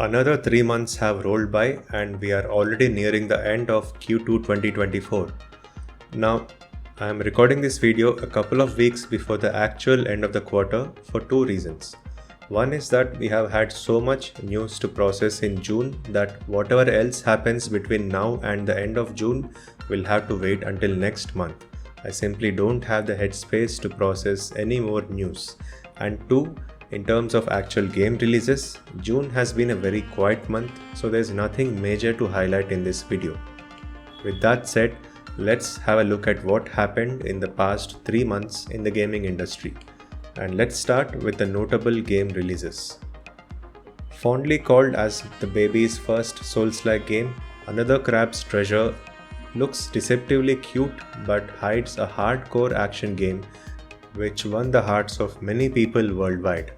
Another 3 months have rolled by and we are already nearing the end of Q2 2024. Now, I am recording this video a couple of weeks before the actual end of the quarter for two reasons. One is that we have had so much news to process in June that whatever else happens between now and the end of June will have to wait until next month. I simply don't have the headspace to process any more news. And two, in terms of actual game releases, June has been a very quiet month, so there's nothing major to highlight in this video. With that said, let's have a look at what happened in the past 3 months in the gaming industry. And let's start with the notable game releases. Fondly called as the baby's first Souls-like game, Another Crab's Treasure looks deceptively cute but hides a hardcore action game which won the hearts of many people worldwide.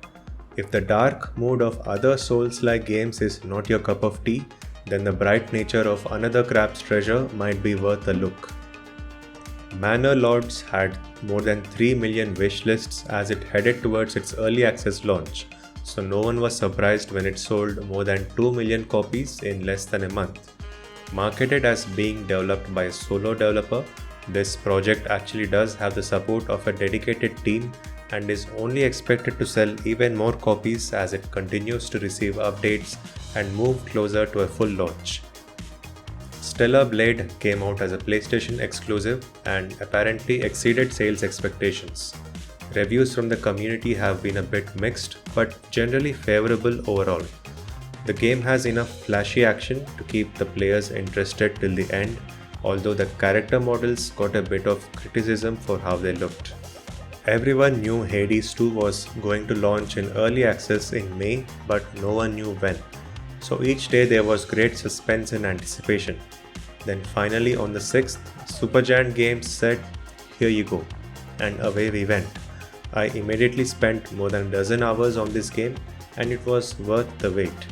If the dark mood of other Souls-like games is not your cup of tea, then the bright nature of Another Crab's Treasure might be worth a look. Manor Lords had more than 3 million wishlists as it headed towards its early access launch, so no one was surprised when it sold more than 2 million copies in less than a month. Marketed as being developed by a solo developer, this project actually does have the support of a dedicated team and is only expected to sell even more copies as it continues to receive updates and move closer to a full launch. Stellar Blade came out as a PlayStation exclusive and apparently exceeded sales expectations. Reviews from the community have been a bit mixed but generally favorable overall. The game has enough flashy action to keep the players interested till the end, although the character models got a bit of criticism for how they looked. Everyone knew Hades 2 was going to launch in early access in May, but no one knew when. So each day there was great suspense and anticipation. Then finally on the 6th, Supergiant Games said, "Here you go," and away we went. I immediately spent more than a dozen hours on this game and it was worth the wait.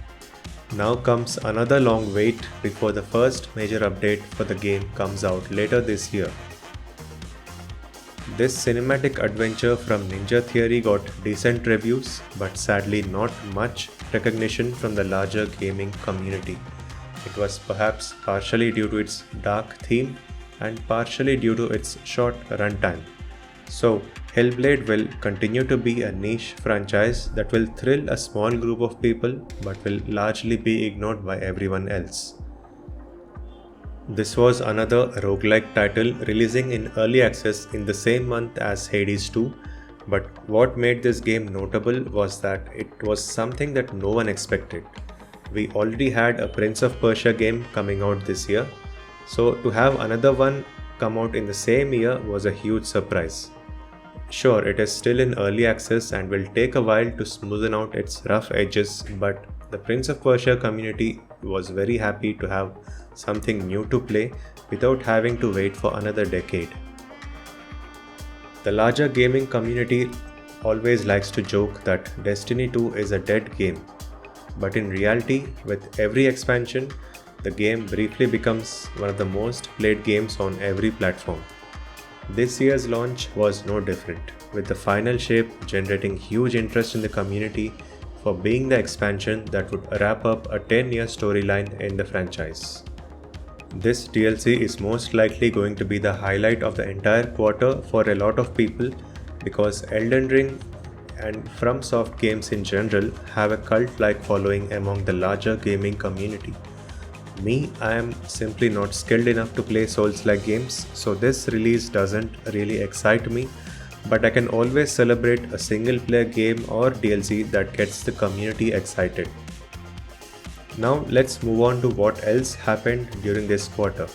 Now comes another long wait before the first major update for the game comes out later this year. This cinematic adventure from Ninja Theory got decent reviews, but sadly not much recognition from the larger gaming community. It was perhaps partially due to its dark theme and partially due to its short runtime. So, Hellblade will continue to be a niche franchise that will thrill a small group of people but will largely be ignored by everyone else. This was another roguelike title releasing in early access in the same month as Hades 2, but what made this game notable was that it was something that no one expected. We already had a Prince of Persia game coming out this year, so to have another one come out in the same year was a huge surprise. Sure, it is still in early access and will take a while to smoothen out its rough edges, but the Prince of Persia community was very happy to have something new to play without having to wait for another decade. The larger gaming community always likes to joke that Destiny 2 is a dead game, but in reality, with every expansion, the game briefly becomes one of the most played games on every platform. This year's launch was no different, with the final shape generating huge interest in the community for being the expansion that would wrap up a 10-year storyline in the franchise. This DLC is most likely going to be the highlight of the entire quarter for a lot of people because Elden Ring and FromSoft games in general have a cult-like following among the larger gaming community. I am simply not skilled enough to play Souls-like games, so this release doesn't really excite me, but I can always celebrate a single-player game or DLC that gets the community excited. Now let's move on to what else happened during this quarter.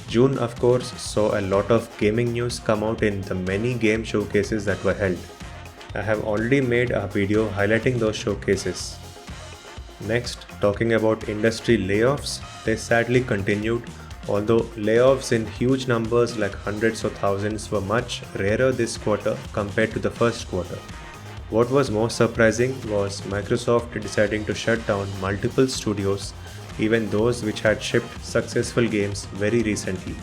June of course saw a lot of gaming news come out in the many game showcases that were held. I have already made a video highlighting those showcases. Next, talking about industry layoffs, they sadly continued, although layoffs in huge numbers like hundreds or thousands were much rarer this quarter compared to the first quarter. What was most surprising was Microsoft deciding to shut down multiple studios, even those which had shipped successful games very recently.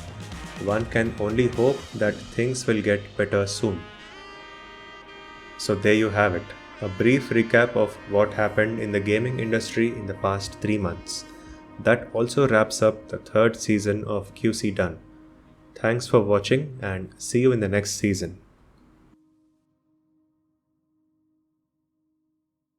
One can only hope that things will get better soon. So there you have it. a brief recap of what happened in the gaming industry in the past 3 months. That also wraps up the third season of QC Done. Thanks for watching and see you in the next season.